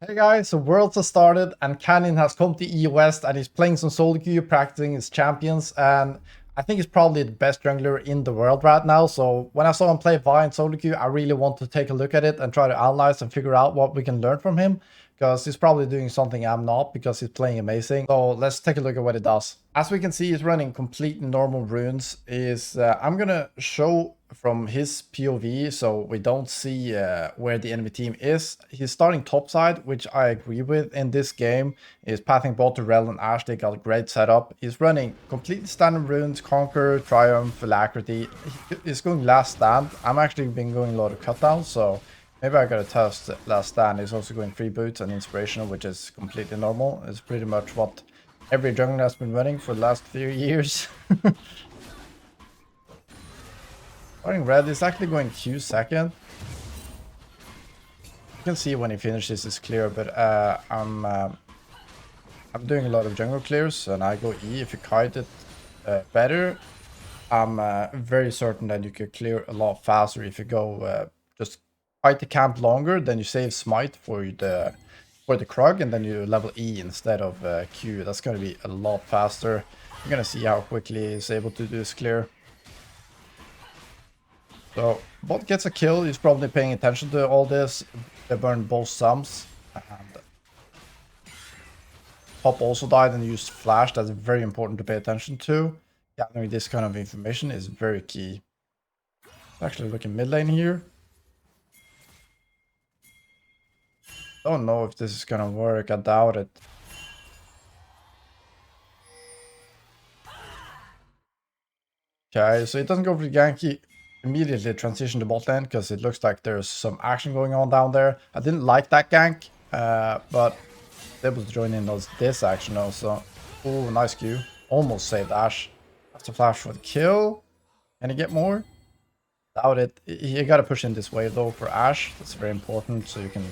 Hey guys, so Worlds has started and Canyon has come to E West and he's playing some solo queue, practicing his champions, and I think he's probably the best jungler in the world right now. So when I saw him play Vi in solo queue, I really want to take a look at it and try to analyze and figure out what we can learn from him, because he's probably doing something I'm not, because he's playing amazing. So let's take a look at what he does. As we can see, he's running complete normal runes. I'm gonna show from his POV, so we don't see where the enemy team is. He's starting topside, which I agree with in this game. He's pathing both to Rel and Ash. They got a great setup. He's running completely standard runes, Conquer, Triumph, Alacrity. He's going Last Stand. I'm actually been going a lot of cutdowns, so maybe I gotta test Last Stand. He's also going Free Boots and Inspirational, which is completely normal. It's pretty much what every jungler has been running for the last few years. Starting red is actually going Q second. You can see when he finishes it's clear, but I'm doing a lot of jungle clears and I go E. If you kite it better, I'm very certain that you could clear a lot faster if you go just fight the camp longer. Then you save smite for the Krug, and then you level E instead of Q. That's going to be a lot faster. You're going to see how quickly he's able to do this clear. So bot gets a kill. He's probably paying attention to all this. They burned both sums. And Top also died and used flash. That's very important to pay attention to. Gathering this kind of information is very key. Actually looking mid lane here. Don't know if this is gonna work. I doubt it. Okay, so it doesn't go for the gank. He immediately transition to bot lane because it looks like there's some action going on down there. I didn't like that gank, but able to join in this action also. Oh, nice Q. Almost saved Ash. Has to flash for the kill. Can he get more? Doubt it. You gotta push in this wave though for Ash. That's very important, so you can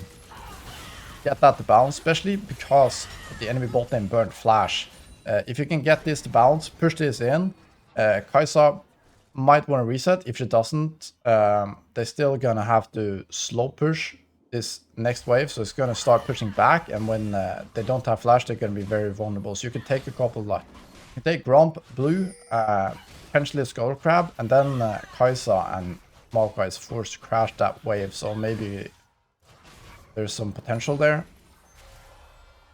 get that to bounce, especially because the enemy bot lane burned flash. If you can get this to bounce, push this in, Kai'Sa might want to reset. If she doesn't, they're still gonna have to slow push this next wave, so it's gonna start pushing back, and when they don't have flash, they're gonna be very vulnerable. So you can take a couple, like, you can take Gromp, Blue, potentially a Skull Crab, and then Kai'Sa and Maokai is forced to crash that wave, so maybe there's some potential there.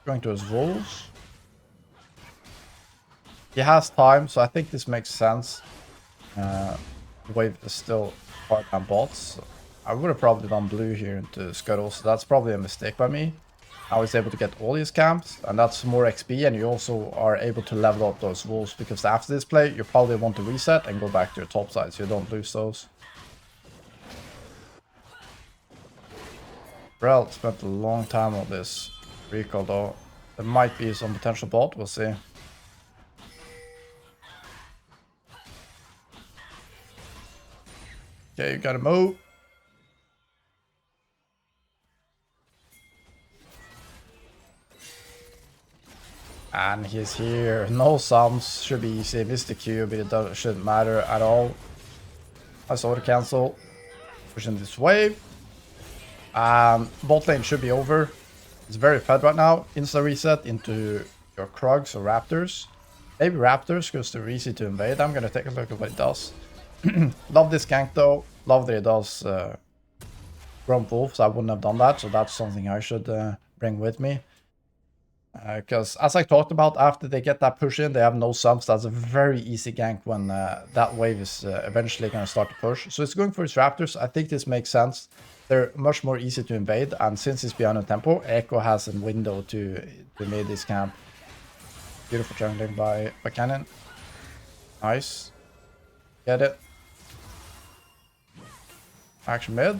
Going to his Wolves. He has time, so I think this makes sense. Wave is still hard on bots. So I would have probably done blue here into Scuttle, so that's probably a mistake by me. I was able to get all these camps, and that's more XP, and you also are able to level up those wolves, because after this play, you probably want to reset and go back to your top side, so you don't lose those. Rel spent a long time on this recall though. There might be some potential bot, we'll see. Okay, you gotta move. And he's here. No sums. Should be easy. Missed the Q, but it shouldn't matter at all. I saw the cancel. Pushing this wave. Bot lane should be over. It's very fed right now. Insta reset into your Krugs or Raptors. Maybe Raptors, because they're easy to invade. I'm gonna take a look at what it does. Love this gank though. Love that it does Grump Wolves. I wouldn't have done that, so that's something I should bring with me. Because as I talked about, after they get that push in, they have no subs. That's a very easy gank when that wave is eventually going to start to push. So it's going for his Raptors. I think this makes sense. They're much more easy to invade, and since it's behind a tempo, Echo has a window to invade this camp. Beautiful jungling by Cannon. Nice. Get it. Action mid.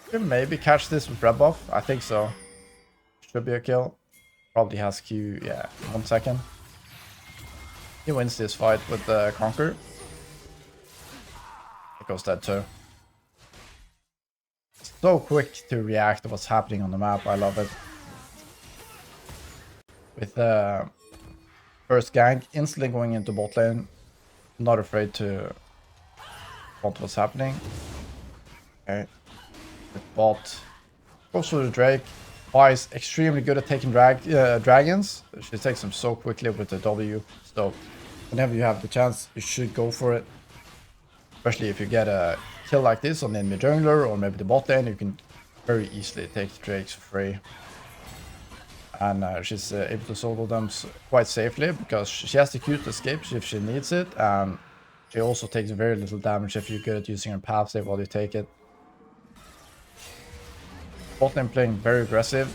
Can maybe catch this with red buff. I think so. Should be a kill. Probably has Q, yeah, 1 second. He wins this fight with the Conquer. It goes dead too. So quick to react to what's happening on the map. I love it. With the first gank, instantly going into bot lane. Not afraid to want what's happening. Okay. With bot. Goes for the Drake. Vi is extremely good at taking dragons. She takes them so quickly with the W. So whenever you have the chance, you should go for it. Especially if you get a kill like this on the enemy jungler or maybe the bot lane, you can very easily take the Drakes for free. And she's able to solo them quite safely because she has the Q to escape if she needs it. And she also takes very little damage if you're good at using her passive while you take it. Bot lane playing very aggressive.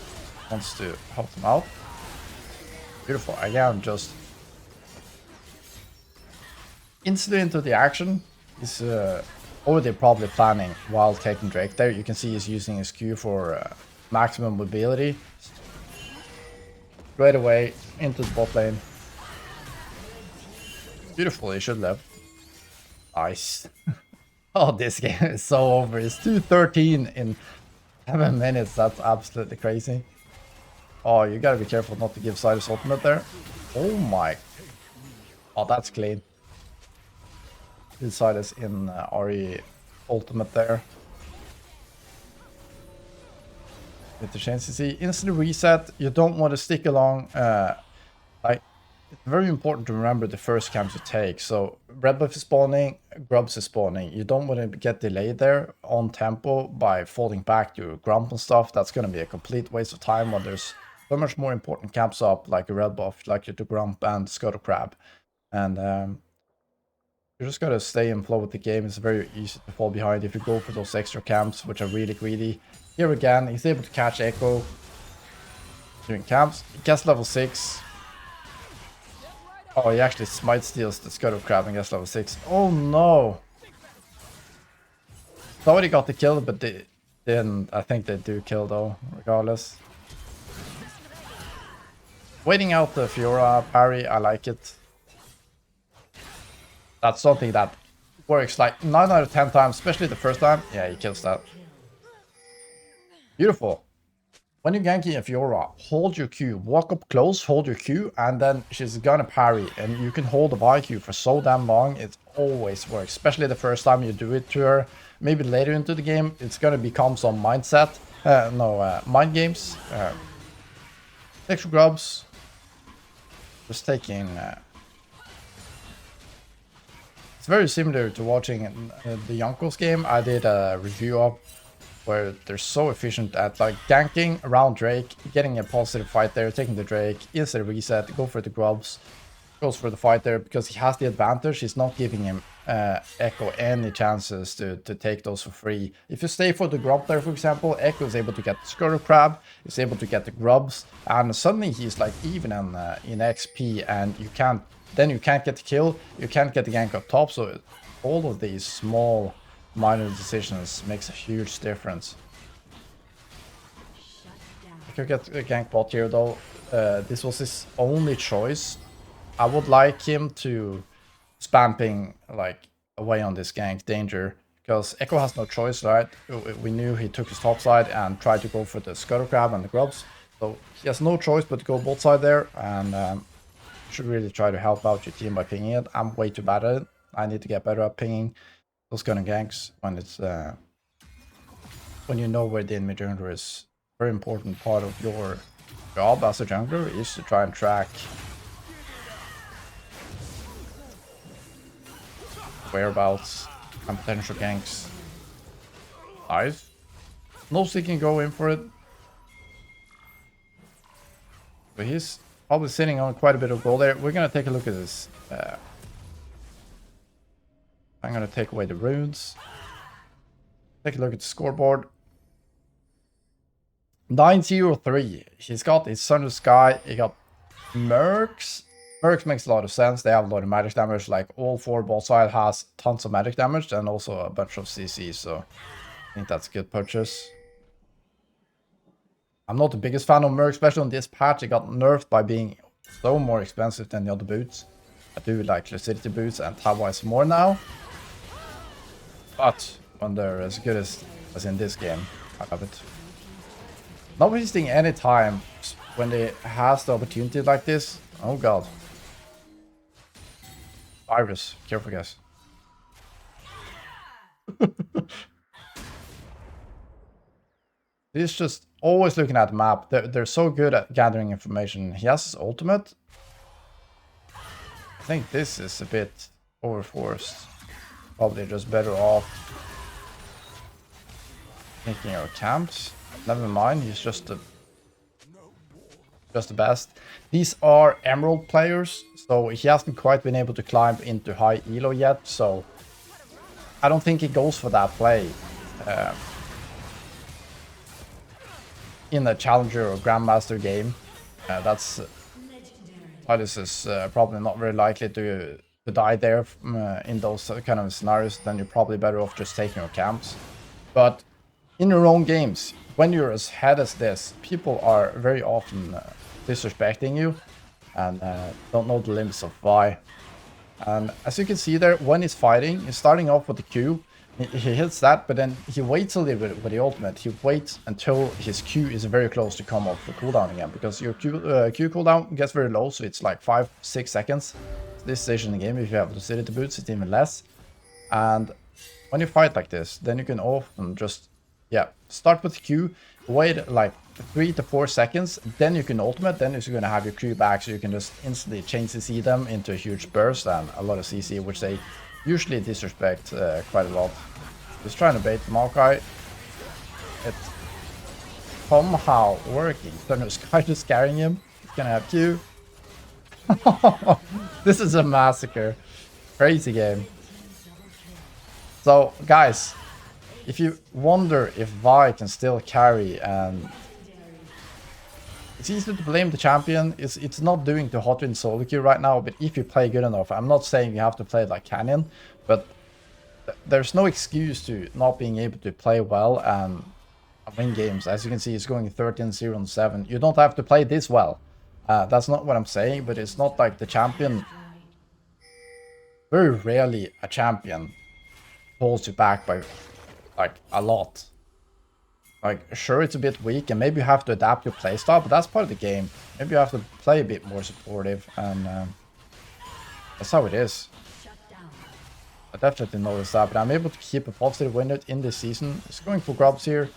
Wants to help them out. Beautiful. Again, just instantly into the action. He's already probably planning while taking Drake there. You can see he's using his Q for maximum mobility. Right away into the bot lane. Beautiful, he should live. Nice. Oh, this game is so over. It's 2:13 in 7 minutes. That's absolutely crazy. Oh, you gotta be careful not to give Sidus ultimate there. Oh my. Oh, that's clean. Sidus in RE ultimate there. With the chance to see instant reset, you don't want to stick along. Like, it's very important to remember the first camps you take. So red buff is spawning, grubs is spawning. You don't want to get delayed there on tempo by falling back to grump and stuff. That's going to be a complete waste of time when there's so much more important camps up, like a red buff, like to grump and scuttle crab. And you just gotta stay in flow with the game. It's very easy to fall behind if you go for those extra camps, which are really greedy. Here again, he's able to catch Echo doing camps. He gets level 6. Oh, he actually smite steals the Scuttle Crab and gets level 6. Oh no! Thought he got the kill, but they didn't. I think they do kill though, regardless. Waiting out the Fiora parry, I like it. That's something that works like 9 out of 10 times, especially the first time. Yeah, he kills that. Beautiful. When you're ganking a Fiora, hold your Q. Walk up close, hold your Q, and then she's gonna parry. And you can hold the Y Q for so damn long. It always works, especially the first time you do it to her. Maybe later into the game, it's gonna become some mindset. Mind games. Extra grubs. Just taking... It's very similar to watching the Yonkos game. I did a review of where they're so efficient at like ganking around Drake, getting a positive fight there, taking the Drake, instant reset, go for the grubs, goes for the fight there because he has the advantage. He's not giving him Echo any chances to take those for free. If you stay for the grub there, for example, Echo is able to get the Scuttle Crab, he's able to get the grubs, and suddenly he's like even in XP, and you can't get the kill, you can't get the gank up top. So all of these small minor decisions makes a huge difference. I could get a gank bot here though. This was his only choice. I would like him to spam ping like away on this gank danger, because Echo has no choice, right? We knew he took his top side and tried to go for the Scuttle Crab and the grubs, so he has no choice but to go bot side there, and should really try to help out your team by pinging it. I'm way too bad at it. I need to get better at pinging those kind of ganks when it's when you know where the enemy jungler is. Very important part of your job as a jungler is to try and track whereabouts and potential ganks. Nice. Nosy can go in for it. But he's probably sitting on quite a bit of gold there. We're gonna take a look at this. I'm gonna take away the runes. Take a look at the scoreboard. 903. He's got his Sun of Sky. He got Mercs. Mercs makes a lot of sense. They have a lot of magic damage. Like all 4 bot side has tons of magic damage and also a bunch of CC. So I think that's a good purchase. I'm not the biggest fan of Merc, especially on this patch. It got nerfed by being so more expensive than the other boots. I do like Lucidity boots and tab-wise more now. But when they're as good as in this game, I love it. Not wasting any time when they has the opportunity like this. Oh god. Virus, careful guys. He's just always looking at the map. They're so good at gathering information. He has his ultimate. I think this is a bit overforced. Probably just better off making our camps. Never mind, he's just the best. These are Emerald players, so he hasn't quite been able to climb into high elo yet, so I don't think he goes for that play in a Challenger or Grandmaster game. That's Titus is probably not very likely to die there in those kind of scenarios. Then you're probably better off just taking your camps. But in your own games, when you're as head as this, people are very often disrespecting you and don't know the limits of why. And as you can see there, when he's fighting, he's starting off with the Q. He hits that, but then he waits a little bit with the ultimate. He waits until his Q is very close to come off the cooldown again, because your Q cooldown gets very low, so it's like 5-6 seconds. This stage in the game, if you have lucidity boots, it's even less. And when you fight like this, then you can often just, yeah, start with the Q, wait like 3 to 4 seconds, then you can ultimate, then you're going to have your Q back, so you can just instantly chain CC them into a huge burst and a lot of CC, which they usually disrespect quite a lot. Just trying to bait the Maokai. It's somehow working. Thunder Sky just carrying him. He's gonna have Q. This is a massacre. Crazy game. So, guys, if you wonder if Vi can still carry, and it's easy to blame the champion. It's not doing too hot in solo queue right now, but if you play good enough, I'm not saying you have to play like Canyon, but there's no excuse to not being able to play well and win games. As you can see, it's going 13-0-7. You don't have to play this well. That's not what I'm saying, but it's not like the champion. Very rarely a champion holds you back by like a lot. Like, sure, it's a bit weak, and maybe you have to adapt your playstyle, but that's part of the game. Maybe you have to play a bit more supportive, and that's how it is. I definitely noticed that, but I'm able to keep a positive win rate in this season. He's going for grubs here.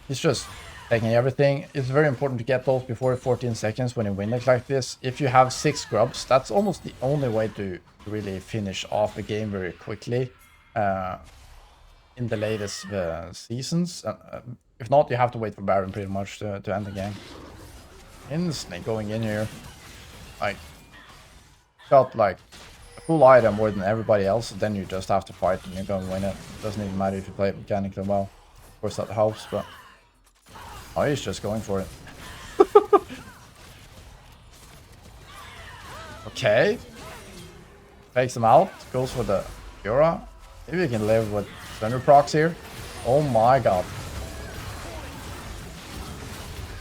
He's just taking everything. It's very important to get those before 14 seconds when you win it like this. If you have 6 grubs, that's almost the only way to really finish off the game very quickly. In the latest seasons. If not, you have to wait for Baron pretty much to end the game. Instantly going in here. Like, got like a full item more than everybody else, then you just have to fight and you're gonna win it. Doesn't even matter if you play it mechanically well. Of course that helps, but oh, he's just going for it. Okay. Takes him out, goes for the Fiora. Maybe we can live with Thunder procs here. Oh my god.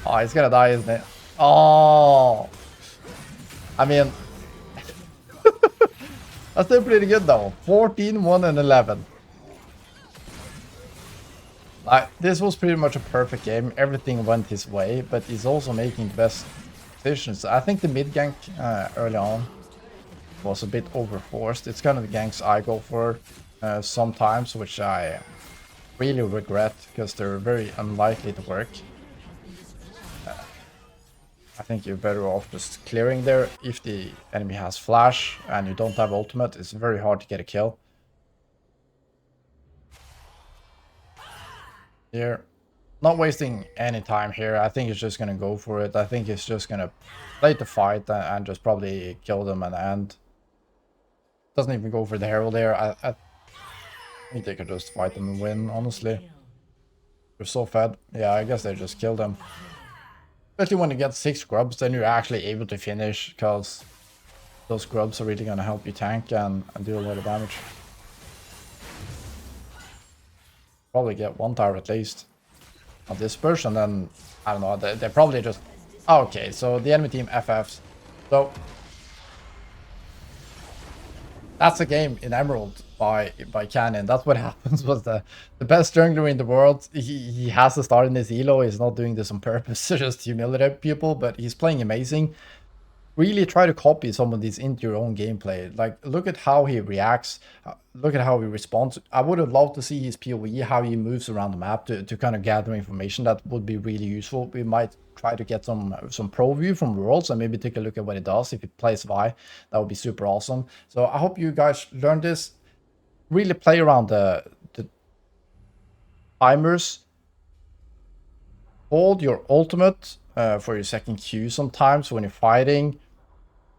Oh, he's gonna die, isn't it? Oh! I mean... that's still pretty good though. 14, 1, and 11. This was pretty much a perfect game. Everything went his way, but he's also making the best decisions. I think the mid gank early on was a bit overforced. It's kind of the ganks I go for sometimes, which I really regret because they're very unlikely to work. I think you're better off just clearing there. If the enemy has flash and you don't have ultimate, it's very hard to get a kill. Here, not wasting any time here. I think he's just gonna go for it. I think he's just gonna play the fight and just probably kill them at the end. Doesn't even go for the herald there. I think they could just fight them and win, honestly. They're so fed. Yeah, I guess they just killed them. Especially when you get 6 grubs, then you're actually able to finish, because those grubs are really gonna help you tank and do a lot of damage. Probably get 1 tower at least on this push, and then I don't know, they probably just okay, so the enemy team FFs. So that's a game in Emerald by Canyon. That's what happens with the best jungler in the world. He has to start in this elo. He's not doing this on purpose to just humiliate people, but he's playing amazing. really try to copy some of these into your own gameplay. Like, look at how he reacts, look at how he responds. I would have loved to see his PoE, how he moves around the map to kind of gather information. That would be really useful. We might try to get some pro view from Worlds and maybe take a look at what he does. If he plays Vi, that would be super awesome. So I hope you guys learned this. Really play around the timers. Hold your ultimate for your second Q sometimes when you're fighting.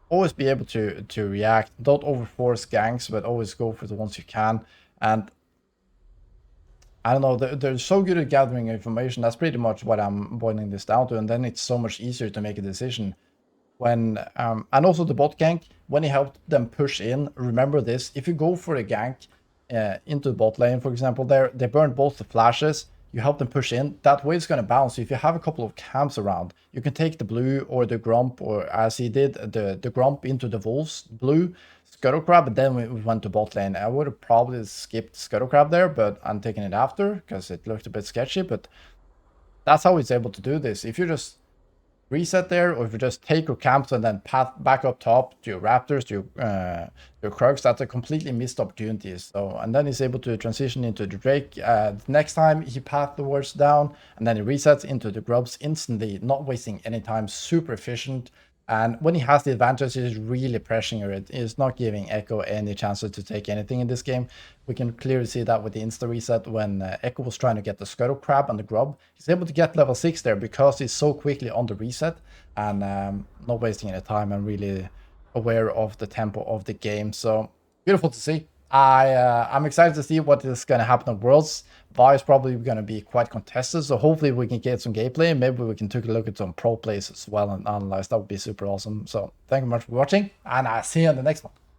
Always be able to react. Don't overforce ganks, but always go for the ones you can. And I don't know, they're so good at gathering information. That's pretty much what I'm boiling this down to. And then it's so much easier to make a decision. When and also the bot gank, when he helped them push in, remember this: if you go for a gank into the bot lane, for example, they burn both the flashes. You help them push in. That wave's going to bounce. So if you have a couple of camps around, you can take the blue or the grump, or as he did, the grump into the wolves blue scuttle crab, and then we went to bot lane. I would have probably skipped scuttle crab there, but I'm taking it after because it looked a bit sketchy. But that's how he's able to do this. If you just reset there, or if you just take your camps and then path back up top to your raptors, to your Krugs, that's a completely missed opportunity. So, and then he's able to transition into the Drake. Next time he path the wards down, and then he resets into the grubs instantly, not wasting any time, super efficient. And when he has the advantage, he's really pressuring it. He's not giving Echo any chances to take anything in this game. We can clearly see that with the insta reset when Echo was trying to get the Scuttle Crab and the Grub. He's able to get level 6 there because he's so quickly on the reset and not wasting any time and really aware of the tempo of the game. So beautiful to see. I'm excited to see what is going to happen on Worlds. Vi is probably going to be quite contested, so hopefully we can get some gameplay. Maybe we can take a look at some pro plays as well and analyze. That would be super awesome. So thank you very much for watching, and I'll see you on the next one.